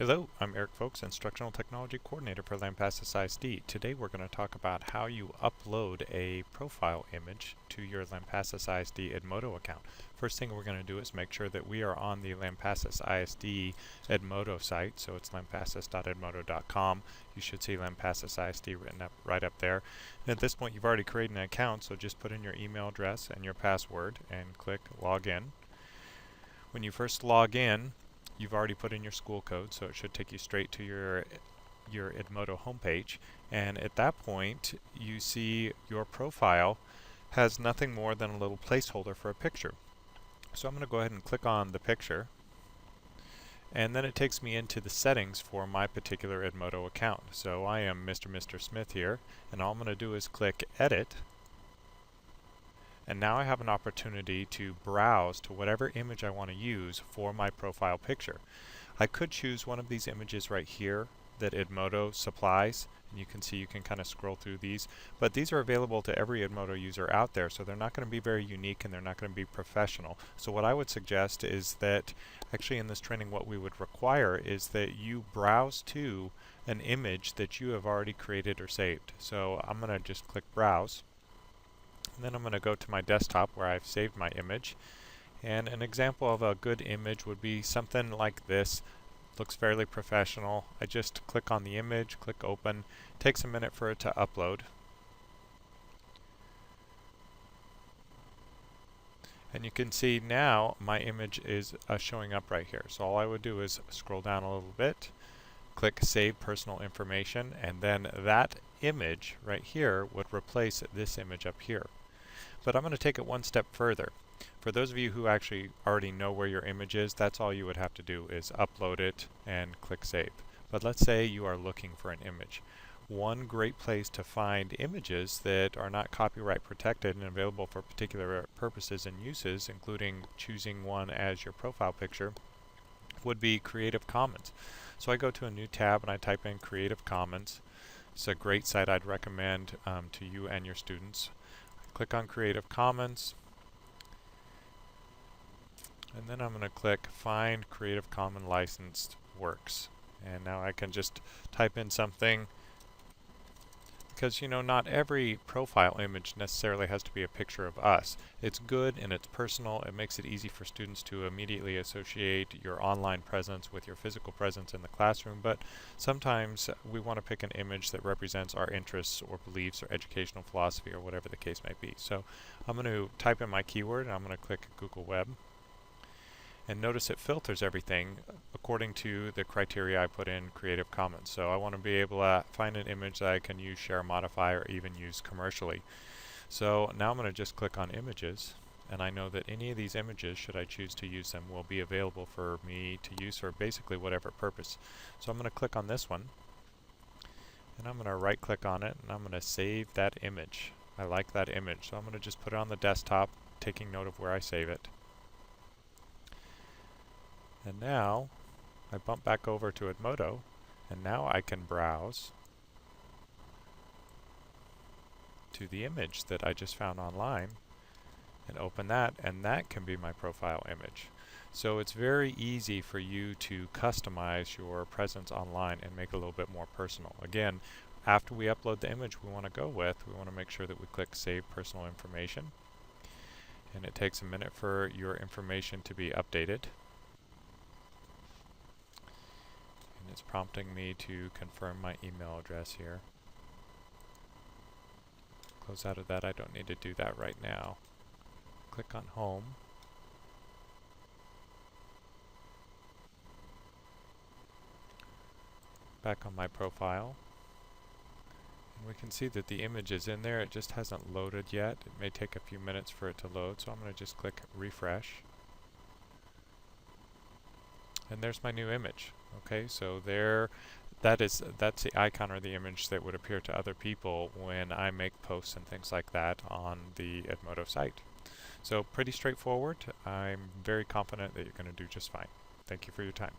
Hello, I'm Eric Folks, Instructional Technology Coordinator for Lampasas ISD. Today we're going to talk about how you upload a profile image to your Lampasas ISD Edmodo account. First thing we're going to do is make sure that we are on the Lampasas ISD Edmodo site, so it's lampasas.edmodo.com. You should see Lampasas ISD written up right up there. And at this point you've already created an account, so just put in your email address and your password and click Login. When you first log in, you've already put in your school code, so it should take you straight to your Edmodo homepage. And at that point, you see your profile has nothing more than a little placeholder for a picture. So I'm going to go ahead and click on the picture. And then it takes me into the settings for my particular Edmodo account. So I am Mr. Smith here, and all I'm going to do is click Edit. And now I have an opportunity to browse to whatever image I want to use for my profile picture. I could choose one of these images right here that Edmodo supplies, and you can see you can kind of scroll through these, but these are available to every Edmodo user out there, so they're not going to be very unique and they're not going to be professional. So what I would suggest is that actually in this training what we would require is that you browse to an image that you have already created or saved. So I'm going to just click Browse. And then I'm going to go to my desktop where I've saved my image. And an example of a good image would be something like this. Looks fairly professional. I just click on the image, click Open. It takes a minute for it to upload. And you can see now my image is showing up right here. So all I would do is scroll down a little bit, click Save Personal Information, and then that image right here would replace this image up here. But I'm going to take it one step further. For those of you who actually already know where your image is, that's all you would have to do is upload it and click Save. But let's say you are looking for an image. One great place to find images that are not copyright protected and available for particular purposes and uses, including choosing one as your profile picture, would be Creative Commons. So I go to a new tab and I type in Creative Commons. It's a great site I'd recommend to you and your students. Click on Creative Commons, and then I'm going to click Find Creative Commons Licensed Works. And now I can just type in something, because not every profile image necessarily has to be a picture of us. It's good and it's personal. It makes it easy for students to immediately associate your online presence with your physical presence in the classroom, but sometimes we want to pick an image that represents our interests or beliefs or educational philosophy or whatever the case may be. So I'm going to type in my keyword and I'm going to click Google Web. And notice it filters everything according to the criteria I put in Creative Commons. So I want to be able to find an image that I can use, share, modify, or even use commercially. So now I'm going to just click on Images, and I know that any of these images, should I choose to use them, will be available for me to use for basically whatever purpose. So I'm going to click on this one, and I'm going to right click on it, and I'm going to save that image. I like that image, so I'm going to just put it on the desktop, taking note of where I save it. And now I bump back over to Edmodo, and now I can browse to the image that I just found online and open that, and that can be my profile image. So it's very easy for you to customize your presence online and make it a little bit more personal. Again, after we upload the image we want to go with, we want to make sure that we click Save Personal Information, and it takes a minute for your information to be updated. It's prompting me to confirm my email address here. Close out of that, I don't need to do that right now. Click on Home. Back on my profile. And we can see that the image is in there, it just hasn't loaded yet. It may take a few minutes for it to load, so I'm going to just click Refresh. And there's my new image. Okay, so that's the icon or the image that would appear to other people when I make posts and things like that on the Edmodo site. So pretty straightforward. I'm very confident that you're going to do just fine. Thank you for your time.